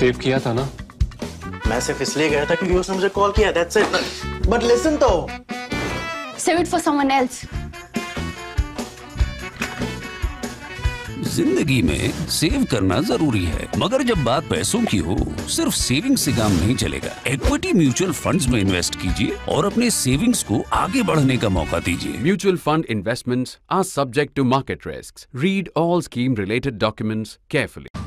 Save किया था ना? मैं सिर्फ इसलिए गया था क्योंकि उसने मुझे कॉल किया, that's it. But listen तो. Save it for someone else. जिंदगी में सेव करना जरूरी है, मगर जब बात पैसों की हो, सिर्फ सेविंग से काम नहीं चलेगा। इक्विटी म्यूचुअल फंड्स में इन्वेस्ट कीजिए और अपने सेविंग्स को आगे बढ़ने का मौका दीजिए। Mutual fund investments are subject to market risks. Read all scheme-related documents carefully.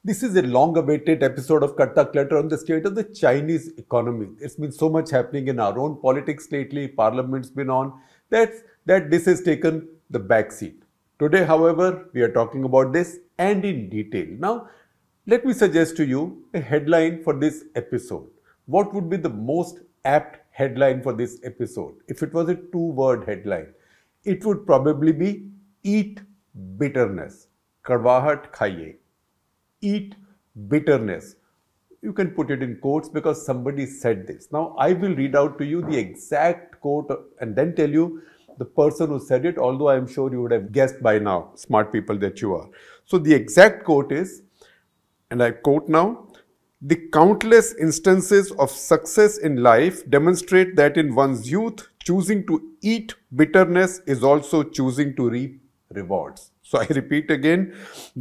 This is a long-awaited episode of Cut The Clutter on the state of the Chinese economy. There's been so much happening in our own politics lately. Parliament's been on. That this has taken the back seat. Today, however, we are talking about this and in detail. Now, let me suggest to you a headline for this episode. What would be the most apt headline for this episode? If it was a two-word headline, it would probably be Eat Bitterness. Karwahat khaiye. Eat bitterness. You can put it in quotes because somebody said this. Now, I will read out to you the exact quote and then tell you the person who said it, although I am sure you would have guessed by now, smart people that you are. So the exact quote is, and I quote now, "The countless instances of success in life demonstrate that in one's youth, choosing to eat bitterness is also choosing to reap rewards." So I repeat again,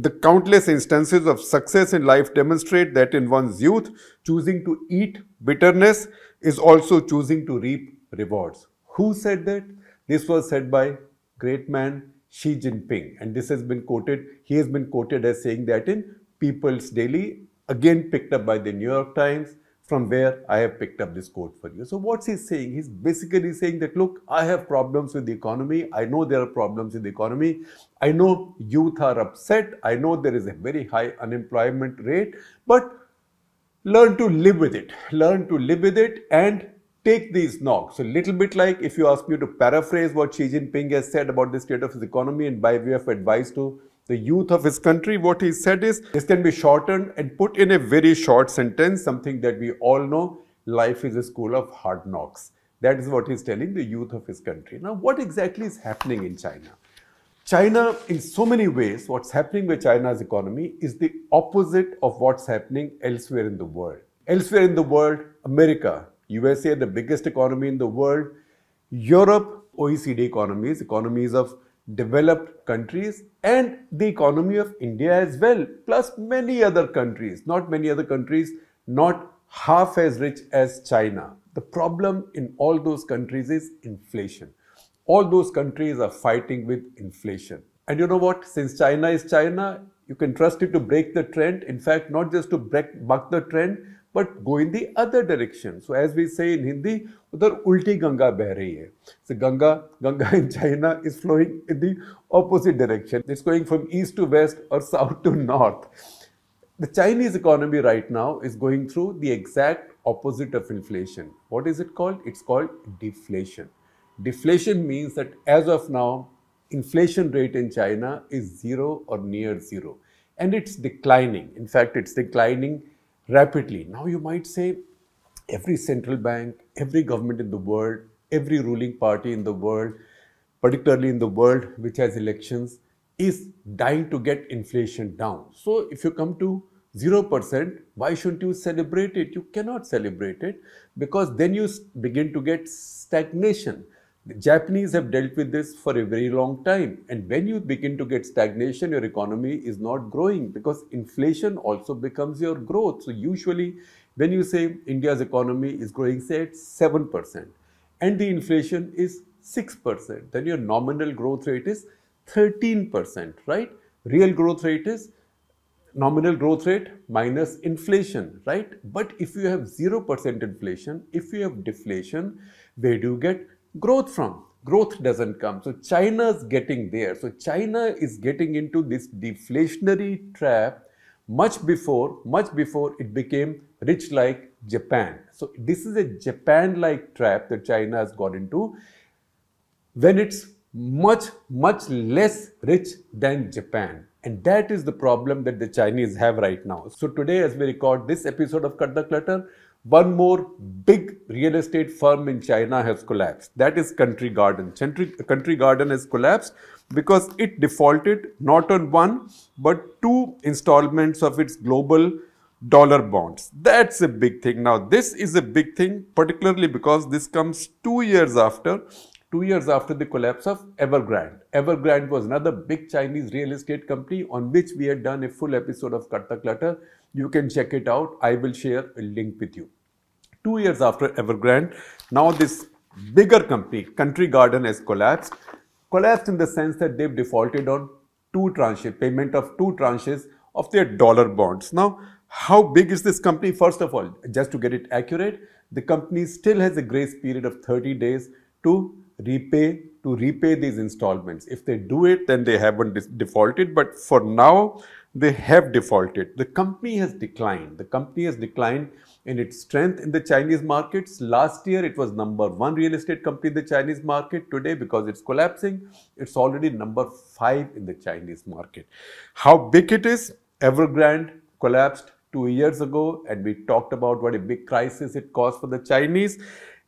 the countless instances of success in life demonstrate that in one's youth, choosing to eat bitterness is also choosing to reap rewards. Who said that? This was said by great man Xi Jinping, and this has been quoted, he has been quoted as saying that in People's Daily, again picked up by the New York Times, from where I have picked up this quote for you. So what's he saying? He's basically saying that, look, I have problems with the economy. I know there are problems in the economy. I know youth are upset. I know there is a very high unemployment rate, but learn to live with it. Learn to live with it and take these knocks. So a little bit like if you ask me to paraphrase what Xi Jinping has said about the state of his economy and by way of advice to the youth of his country, what he said is, this can be shortened and put in a very short sentence, something that we all know, life is a school of hard knocks. That is what he's telling the youth of his country. Now, what exactly is happening in China? China, in so many ways, what's happening with China's economy is the opposite of what's happening elsewhere in the world. Elsewhere in the world, America, USA, the biggest economy in the world, Europe, OECD economies, economies of developed countries, and the economy of India as well, plus many other countries, not many other countries, not half as rich as China. The problem in all those countries is inflation. All those countries are fighting with inflation. And you know what? Since China is China, you can trust it to break the trend. In fact, not just to buck the trend, but go in the other direction. So as we say in Hindi, udhar ulti Ganga beh rahi hai. So Ganga in China is flowing in the opposite direction. It's going from east to west or south to north. The Chinese economy right now is going through the exact opposite of inflation. What is it called? It's called deflation. Deflation means that as of now, inflation rate in China is 0 or near 0. And it's declining. In fact, it's declining rapidly. Now you might say every central bank, every government in the world, every ruling party in the world, particularly in the world which has elections, is dying to get inflation down. So if you come to 0%, why shouldn't you celebrate it? You cannot celebrate it because then you begin to get stagnation. The Japanese have dealt with this for a very long time. And when you begin to get stagnation, your economy is not growing because inflation also becomes your growth. So usually when you say India's economy is growing, say at 7% and the inflation is 6%, then your nominal growth rate is 13%, right? Real growth rate is nominal growth rate minus inflation, right? But if you have 0% inflation, if you have deflation, where do you get growth from? Growth doesn't come. So China's getting there. So China is getting into this deflationary trap much before it became rich like Japan. So this is a Japan-like trap that China has got into when it's much less rich than Japan. And that is the problem that the Chinese have right now. So today, as we record this episode of Cut the Clutter, One more big real estate firm in China has collapsed. That is Country Garden. Country Garden has collapsed because it defaulted not on one but two installments of its global dollar bonds. That's a big thing. Now, this is a big thing, particularly because this comes 2 years after the collapse of Evergrande. Evergrande was another big Chinese real estate company on which we had done a full episode of Cut The Clutter. You can check it out. I will share a link with you. 2 years after Evergrande, now this bigger company, Country Garden, has collapsed. Collapsed in the sense that they've defaulted on two tranches, payment of two tranches of their dollar bonds. Now, how big is this company? First of all, just to get it accurate, the company still has a grace period of 30 days to repay these installments. If they do it, then they haven't defaulted. But for now, they have defaulted. The company has declined. The company has declined in its strength in the Chinese markets. Last year, it was number 1 real estate company in the Chinese market. Today, because it's collapsing, it's already number 5 in the Chinese market. How big it is? Evergrande collapsed 2 years ago, and we talked about what a big crisis it caused for the Chinese.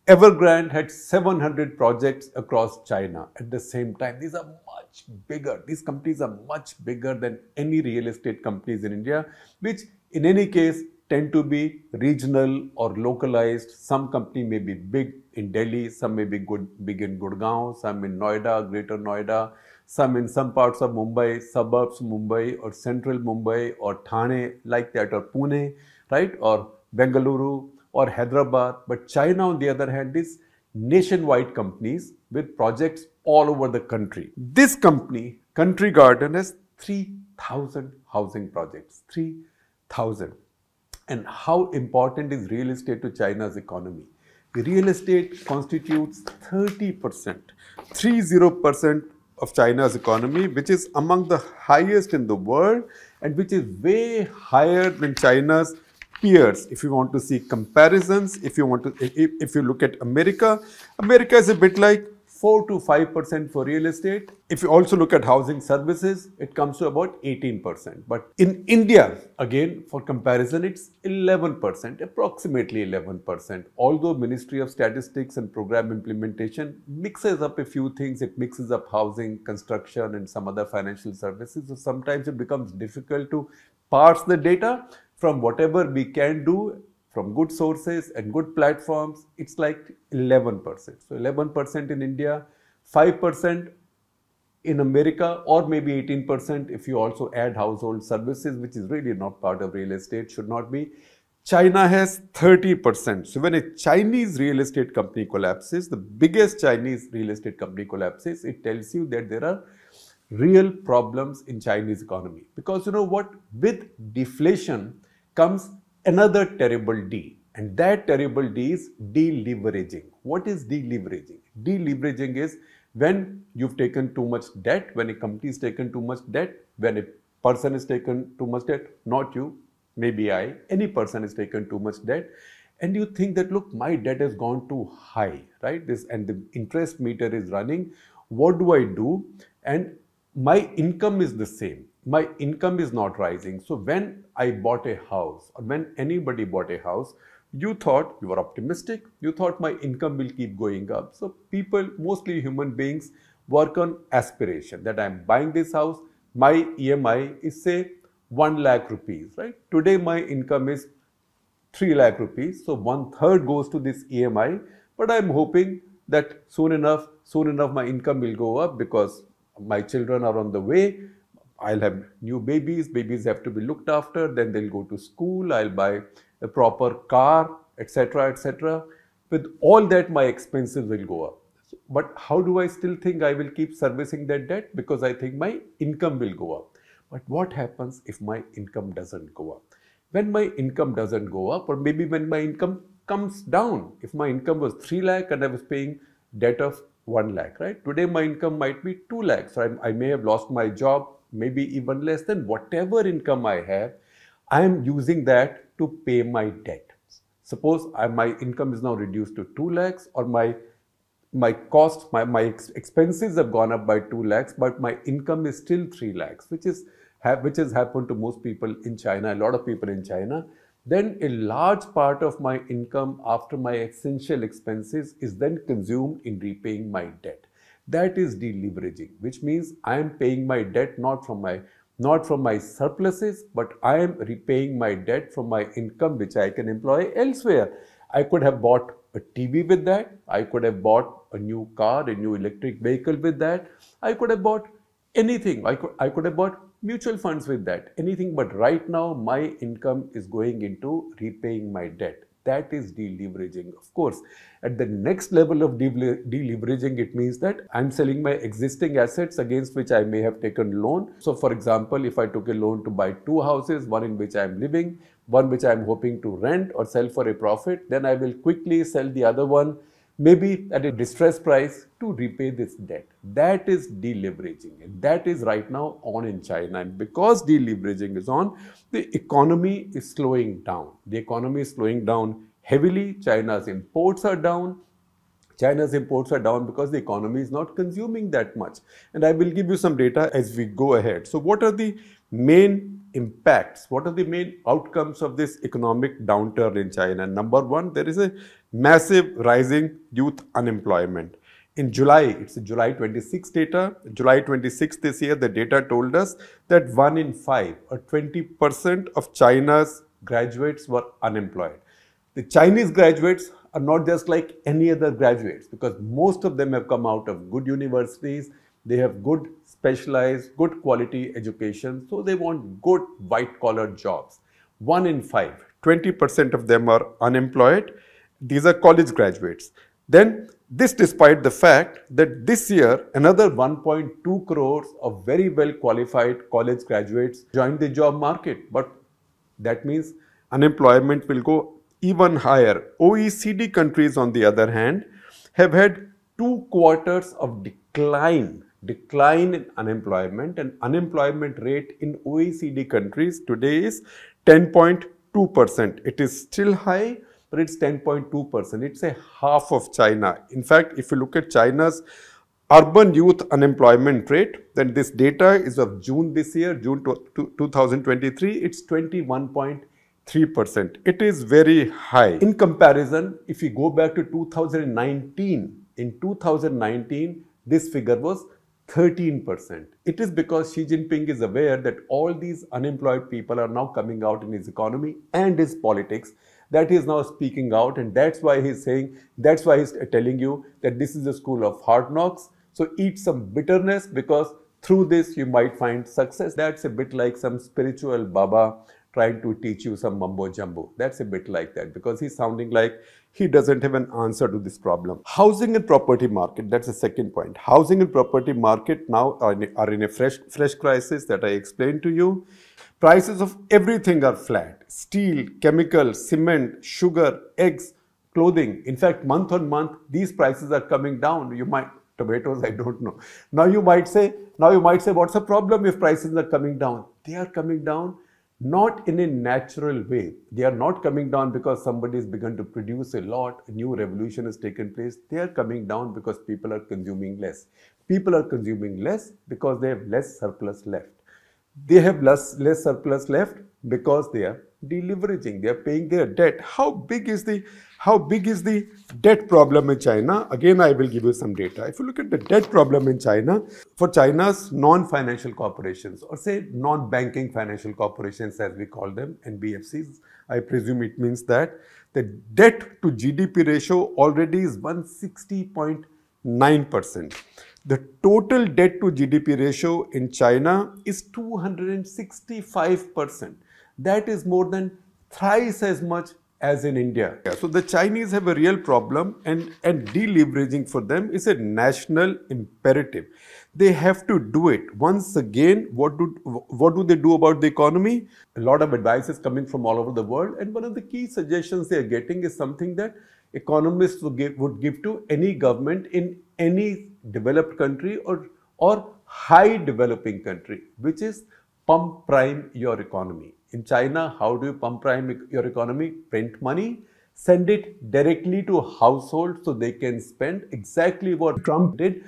Evergrande had 700 projects across China at the same time. These are much bigger. These companies are much bigger than any real estate companies in India, which in any case tend to be regional or localized. Some company may be big in Delhi, some may be big in Gurgaon, some in Noida, Greater Noida, some in some parts of Mumbai, suburbs Mumbai or central Mumbai or Thane like that, or Pune, right, or Bengaluru or Hyderabad. But China, on the other hand, is nationwide companies with projects all over the country. This company, Country Garden, has 3,000 housing projects. 3,000. And how important is real estate to China's economy? Real estate constitutes 30%, 30% of China's economy, which is among the highest in the world and which is way higher than China's peers. If you want to see comparisons, if you look at America, America is a bit like 4 to 5% for real estate. If you also look at housing services, it comes to about 18%. But in India, again, for comparison, it's 11%, approximately 11%. Although Ministry of Statistics and Program Implementation mixes up a few things, it mixes up housing, construction, and some other financial services. So sometimes it becomes difficult to parse the data from whatever we can do from good sources and good platforms. It's like 11%. So 11% in India, 5% in America, or maybe 18% if you also add household services, which is really not part of real estate, should not be. China has 30%. So when a Chinese real estate company collapses, the biggest Chinese real estate company collapses, it tells you that there are real problems in Chinese economy. Because you know what? With deflation comes another terrible D, and that terrible D is deleveraging. What is deleveraging? Deleveraging is when you've taken too much debt, when a company is taken too much debt, when a person is taken too much debt, not you, maybe I, any person is taken too much debt, and you think that, look, my debt has gone too high, right? And the interest meter is running. What do I do? And my income is the same. My income is not rising. So when I bought a house, or when anybody bought a house, you thought, you were optimistic, you thought my income will keep going up. So people, mostly human beings, work on aspiration, that I'm buying this house, my EMI is say 1 lakh rupees, right? Today my income is 3 lakh rupees. So 1/3 goes to this EMI, but I'm hoping that soon enough my income will go up because my children are on the way. I'll have new babies have to be looked after, then they'll go to school, I'll buy a proper car, etc., etc. With all that, my expenses will go up. But how do I still think I will keep servicing that debt? Because I think my income will go up. But what happens if my income doesn't go up? When my income doesn't go up, or maybe when my income comes down, if my income was 3 lakh and I was paying debt of 1 lakh, right? Today my income might be 2 lakhs. So I may have lost my job, maybe even less than whatever income I have. I am using that to pay my debt. Suppose my income is now reduced to 2 lakhs, or my costs, my expenses have gone up by 2 lakhs, but my income is still 3 lakhs, which has happened to most people in China, a lot of people in China. then a large part of my income after my essential expenses is then consumed in repaying my debt. That is deleveraging, which means I am paying my debt not from my surpluses, but I am repaying my debt from my income which I can employ elsewhere. I could have bought a TV with that. I could have bought a new car, a new electric vehicle with that. I could have bought anything. I could have bought mutual funds with that. Anything, but right now my income is going into repaying my debt. That is deleveraging. Of course, at the next level of deleveraging, it means that I'm selling my existing assets against which I may have taken loan. So for example, if I took a loan to buy 2 houses, one in which I'm living, one which I'm hoping to rent or sell for a profit, then I will quickly sell the other one, maybe at a distressed price, to repay this debt. That is deleveraging. And that is right now on in China. And because deleveraging is on, the economy is slowing down. The economy is slowing down heavily. China's imports are down. China's imports are down because the economy is not consuming that much. And I will give you some data as we go ahead. So what are the main impacts? What are the main outcomes of this economic downturn in China? Number one, there is a massive rising youth unemployment. In July, it's July 26 data. July 26 this year, the data told us that 1 in 5 or 20% of China's graduates were unemployed. The Chinese graduates are not just like any other graduates, because most of them have come out of good universities. They have good specialized, good quality education. So they want good white collar jobs. 1 in 5, 20% of them are unemployed. These are college graduates. Then this despite the fact that this year another 1.2 crores of very well qualified college graduates joined the job market. But that means unemployment will go even higher. OECD countries, on the other hand, have had 2 quarters of decline in unemployment, and unemployment rate in OECD countries today is 10.2%. It is still high, but it's 10.2%. It's a half of China. In fact, if you look at China's urban youth unemployment rate, then this data is of June this year, June 2023, it's 21.3%. It is very high. In comparison, if you go back to 2019, in 2019, this figure was 13%. It is because Xi Jinping is aware that all these unemployed people are now coming out in his economy and his politics, that he is now speaking out, and that's why he's saying, that's why he's telling you that this is a school of hard knocks. So eat some bitterness, because through this you might find success. That's a bit like some spiritual Baba trying to teach you some mumbo jumbo. That's a bit like that, because he's sounding like he doesn't have an answer to this problem. Housing and property market, that's the second point. Housing and property market now are in a fresh crisis that I explained to you. Prices of everything are flat. Steel, chemicals, cement, sugar, eggs, clothing. In fact, month on month, these prices are coming down. Tomatoes, I don't know. Now you might say, what's the problem if prices are coming down? They are coming down not in a natural way. They are not coming down because somebody has begun to produce a lot, a new revolution has taken place. They are coming down because people are consuming less. People are consuming less because they have less surplus left. They have less surplus left because they are deleveraging. They are paying their debt. How big is the debt problem in China? Again, I will give you some data. If you look at the debt problem in China, for China's non-financial corporations, or say non-banking financial corporations as we call them, NBFCs, I presume it means that the debt to GDP ratio already is 160.9%. The total debt to GDP ratio in China is 265%. That is more than thrice as much as in India. So the Chinese have a real problem, and deleveraging for them is a national imperative. They have to do it. Once again, what do they do about the economy? A lot of advice is coming from all over the world, and one of the key suggestions they are getting is something that economists would give to any government in any developed country or high developing country, which is pump prime your economy. In China, how do you pump prime your economy? Print money, send it directly to households so they can spend, exactly what Trump did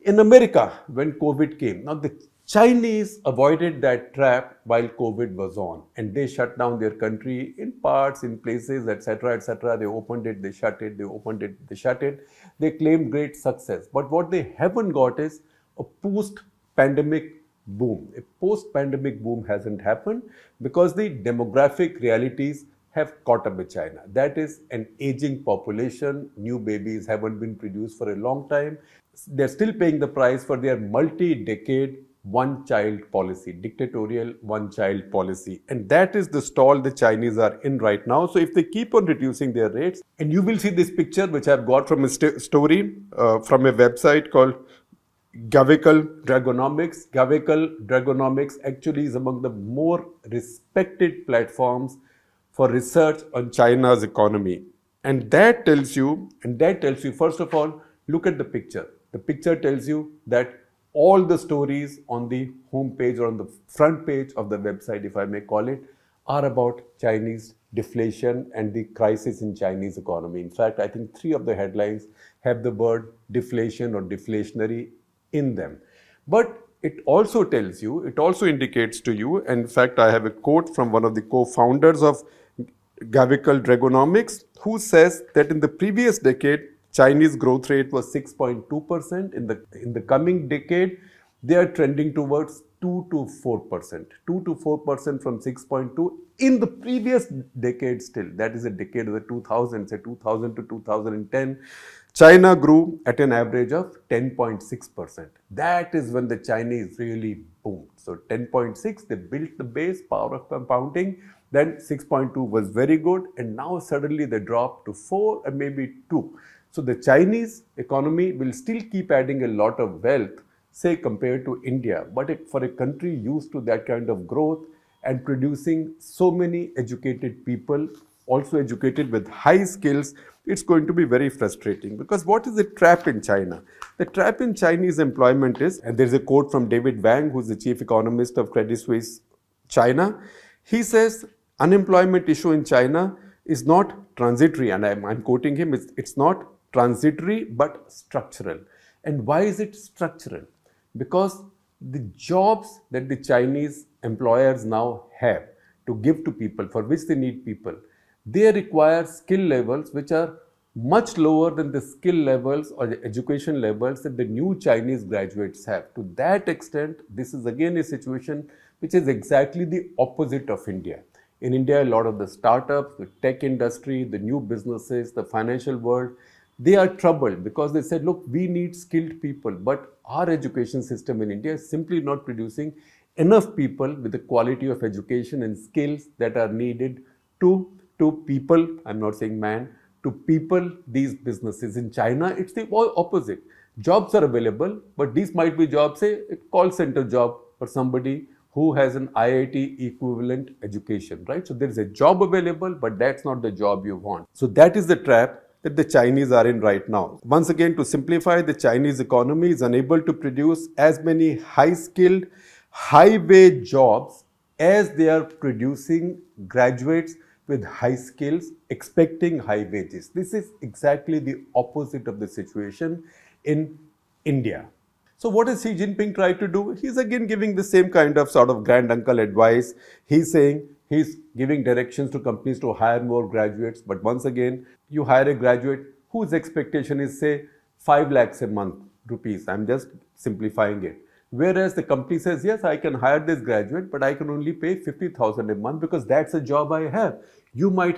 in America when COVID came. Now, the Chinese avoided that trap while COVID was on, and they shut down their country in parts, in places, etc., etc. They opened it, they shut it, they opened it, they shut it. They claimed great success. But what they haven't got is a post-pandemic boom. A post-pandemic boom hasn't happened because the demographic realities have caught up with China. That is an aging population. New babies haven't been produced for a long time. They're still paying the price for their multi-decade one-child policy, dictatorial one-child policy. And that is the stall the Chinese are in right now. So if they keep on reducing their rates, and you will see this picture, which I've got from a story from a website called Gavical Dragonomics. Gavical Dragonomics actually is among the more respected platforms for research on China's economy. And that tells you, first of all, look at the picture. The picture tells you that all the stories on the home page or on the front page of the website, if I may call it, are about Chinese deflation and the crisis in Chinese economy. In fact, I think 3 of the headlines have the word deflation or deflationary in them. But it also tells you, it also indicates to you, and in fact, I have a quote from one of the co-founders of Gavical Dragonomics, who says that in the previous decade, Chinese growth rate was 6.2%. In the coming decade, they are trending towards 2 to 4%. 2 to 4% from 6.2 in the previous decade still. That is a decade of the 2000s, say 2000 to 2010. China grew at an average of 10.6%. That is when the Chinese really boomed. So 10.6, they built the base, power of compounding. Then 6.2 was very good. And now suddenly they dropped to 4 and maybe 2. So the Chinese economy will still keep adding a lot of wealth, say compared to India. But for a country used to that kind of growth and producing so many educated people, also educated with high skills, it's going to be very frustrating. Because what is the trap in China? The trap in Chinese employment is, and there's a quote from David Wang, who's the chief economist of Credit Suisse China. He says, unemployment issue in China is not transitory, and I'm quoting him, it's not transitory but structural. And why is it structural? Because the jobs that the Chinese employers now have to give to people, for which they need people, they require skill levels which are much lower than the skill levels or the education levels that the new Chinese graduates have. To that extent, this is again a situation which is exactly the opposite of India. In India, a lot of the startups, the tech industry, the new businesses, the financial world, they are troubled because they said, look, we need skilled people, but our education system in India is simply not producing enough people with the quality of education and skills that are needed to people, I'm not saying man, to people these businesses. In China, it's the opposite. Jobs are available, but these might be jobs, say a call center job for somebody who has an IIT equivalent education, right? So there is a job available, but that's not the job you want. So that is the trap that the Chinese are in right now. Once again, to simplify, the Chinese economy is unable to produce as many high-skilled, high-wage jobs as they are producing graduates with high skills, expecting high wages. This is exactly the opposite of the situation in India. So what does Xi Jinping try to do? He's again giving the same kind of sort of grand uncle advice. He's saying he's giving directions to companies to hire more graduates. But once again, you hire a graduate whose expectation is, say, 5 lakhs a month rupees. I'm just simplifying it. Whereas the company says, yes, I can hire this graduate, but I can only pay 50,000 a month because that's a job I have. You might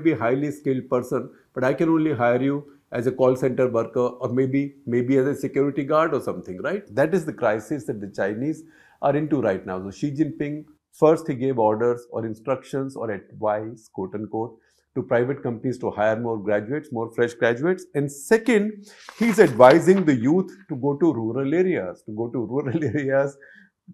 be a highly skilled person, but I can only hire you as a call center worker or maybe as a security guard or something, right? That is the crisis that the Chinese are into right now. So Xi Jinping, first he gave orders or instructions or advice, quote unquote, to private companies to hire more graduates, more fresh graduates. And second, he's advising the youth to go to rural areas,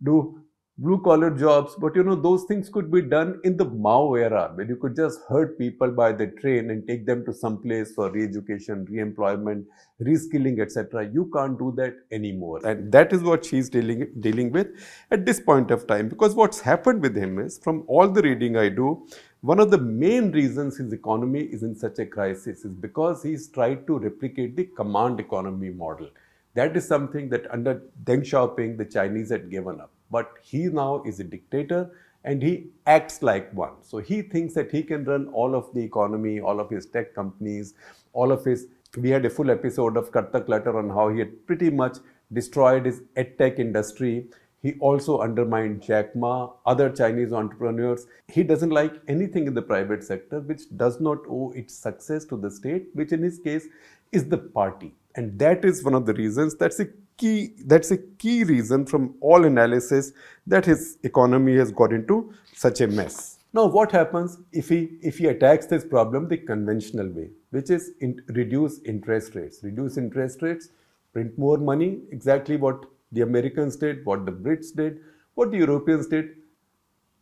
do blue-collar jobs. But you know, those things could be done in the Mao era, when you could just herd people by the train and take them to some place for re-education, re-employment, reskilling, etc. You can't do that anymore. And that is what she's dealing with at this point of time. Because what's happened with him is, from all the reading I do, one of the main reasons his economy is in such a crisis is because he's tried to replicate the command economy model. That is something that under Deng Xiaoping, the Chinese had given up. But he now is a dictator and he acts like one. So he thinks that he can run all of the economy, all of his tech companies, all of his... We had a full episode of Cut The Clutter on how he had pretty much destroyed his edtech industry. He also undermined Jack Ma, other Chinese entrepreneurs. He doesn't like anything in the private sector which does not owe its success to the state, which in his case is the party. And that is one of the reasons, that's a key reason from all analysis that his economy has got into such a mess. Now, what happens if he attacks this problem the conventional way, which is reduce interest rates? Reduce interest rates, print more money, exactly what the Americans did, what the Brits did, what the Europeans did.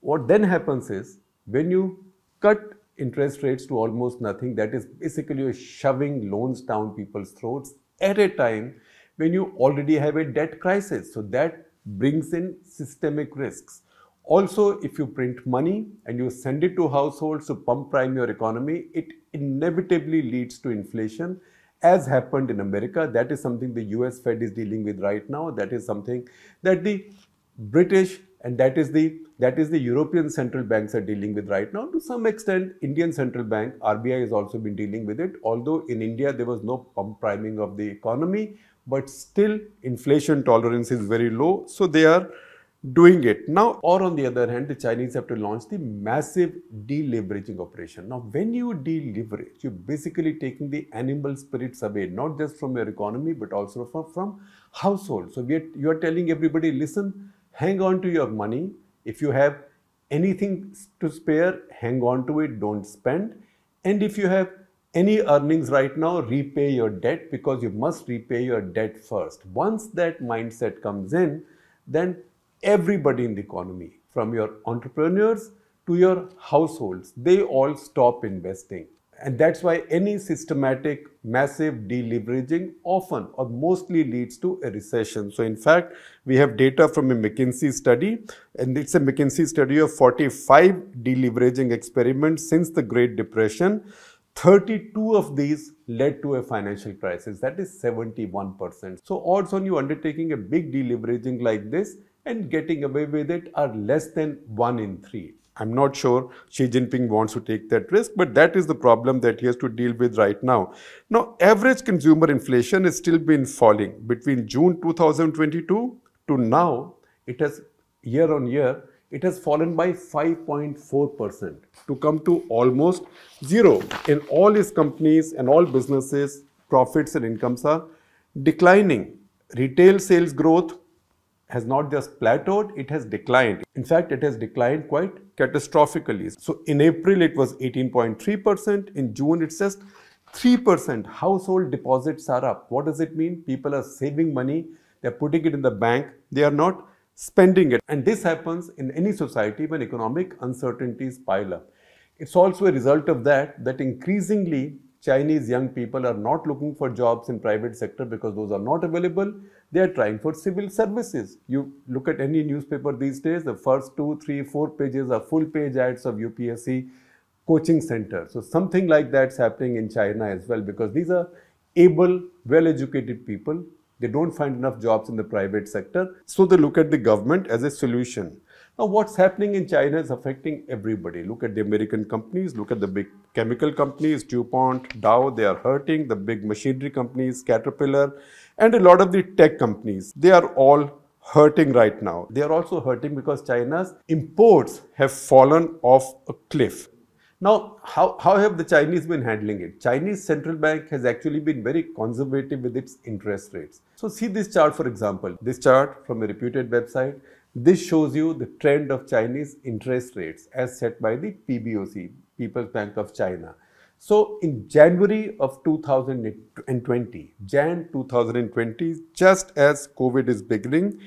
What then happens is, when you cut interest rates to almost nothing, that is basically you're shoving loans down people's throats at a time when you already have a debt crisis. So that brings in systemic risks. Also, if you print money and you send it to households to pump prime your economy, it inevitably leads to inflation, as happened in America. That is something the US Fed is dealing with right now. That is something that the British and that is the European central banks are dealing with right now. To some extent, Indian central bank, RBI, has also been dealing with it. Although in India, there was no pump priming of the economy, but still inflation tolerance is very low. So they are doing it now. Or on the other hand, the Chinese have to launch the massive deleveraging operation. Now, when you deleverage, you're basically taking the animal spirits away, not just from your economy, but also from households. So you are telling everybody, listen, hang on to your money. If you have anything to spare, hang on to it, don't spend. And if you have any earnings right now, repay your debt, because you must repay your debt first. Once that mindset comes in, then everybody in the economy, from your entrepreneurs to your households, they all stop investing. And that's why any systematic, massive deleveraging often or mostly leads to a recession. So in fact, we have data from a McKinsey study, and it's a McKinsey study of 45 deleveraging experiments since the Great Depression. 32 of these led to a financial crisis. That is 71%. So odds on you undertaking a big deleveraging like this and getting away with it are less than 1 in 3. I'm not sure Xi Jinping wants to take that risk, but that is the problem that he has to deal with right now. Now, average consumer inflation has still been falling. Between June 2022 to now, it has year on year, it has fallen by 5.4% to come to almost zero. In all his companies and all businesses, profits and incomes are declining. Retail sales growth has not just plateaued, it has declined. In fact, it has declined quite catastrophically. So in April, it was 18.3%. In June, it's just 3%. Household deposits are up. What does it mean? People are saving money. They're putting it in the bank. They are not spending it. And this happens in any society when economic uncertainties pile up. It's also a result of that increasingly Chinese young people are not looking for jobs in private sector because those are not available. They are trying for civil services. You look at any newspaper these days, the first 2, 3, 4 pages are full page ads of UPSC coaching center. So something like that's happening in China as well, because these are able, well-educated people. They don't find enough jobs in the private sector. So they look at the government as a solution. Now, what's happening in China is affecting everybody. Look at the American companies, look at the big chemical companies, DuPont, Dow, they are hurting. The big machinery companies, Caterpillar, and a lot of the tech companies, they are all hurting right now. They are also hurting because China's imports have fallen off a cliff. Now, how have the Chinese been handling it? Chinese central bank has actually been very conservative with its interest rates. So see this chart, for example. This chart from a reputed website. This shows you the trend of Chinese interest rates as set by the PBOC, People's Bank of China. So in January of 2020, Jan 2020, just as COVID is beginning,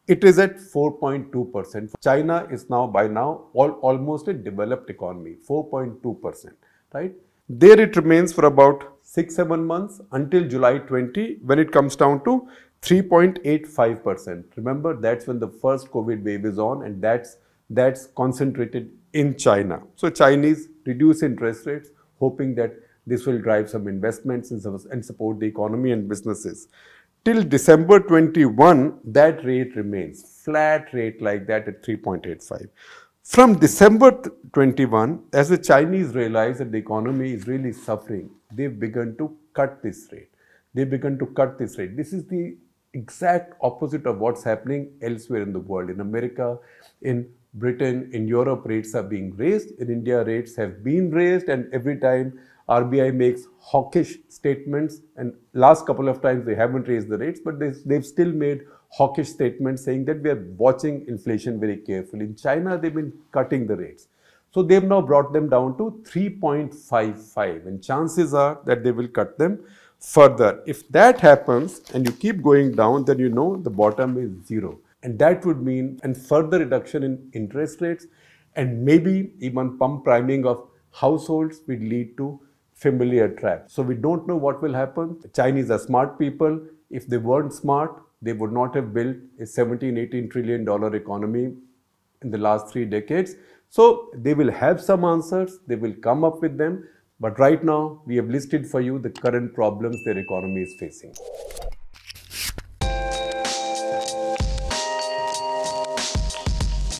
it is at 4.2%. China is now, by now, almost a developed economy, 4.2%, right? There it remains for about 6-7 months until July 20, when it comes down to 3.85%. Remember, that's when the first COVID wave is on, and that's concentrated in China. So Chinese reduce interest rates, hoping that this will drive some investments and support the economy and businesses. till December 21, that rate remains flat rate like that at 3.85. From December 21, as the Chinese realize that the economy is really suffering, they've begun to cut this rate. They've begun to cut this rate. This is the exact opposite of what's happening elsewhere in the world. In America, in Britain, in Europe, rates are being raised. In India, rates have been raised, and every time RBI makes hawkish statements, and last couple of times they haven't raised the rates, but they've still made hawkish statements saying that we are watching inflation very carefully. In China, they've been cutting the rates. So they've now brought them down to 3.55, and chances are that they will cut them further. If that happens and you keep going down, then you know the bottom is zero. And that would mean a further reduction in interest rates, and maybe even pump priming of households will lead to familiar traps. So we don't know what will happen. The Chinese are smart people. If they weren't smart, they would not have built a $17-18 trillion economy in the last 3 decades. So they will have some answers. They will come up with them. But right now, we have listed for you the current problems their economy is facing.